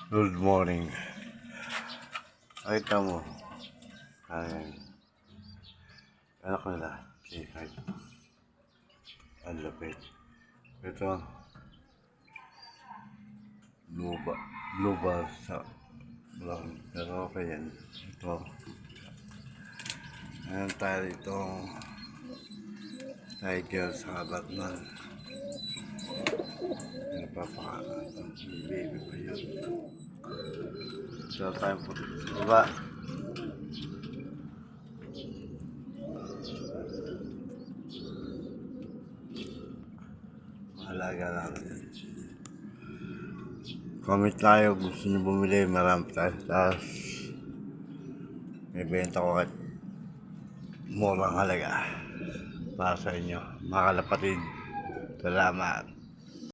Good morning. Nakita mo. Ayan. Anak nila. Kahit ang lapit. Ito. Blue bar sa brown. Pero okay yan. Ito. Ayan tayo itong tiger sa Batman. Napapakain. Baby pa yun. So tayo po sa baba. Mahalaga natin. Comment tayo gusto nyo bumili. Marami tayo. Tapos may benta ko kahit murang halaga para sa inyo. Mga kalapatid. Salamat.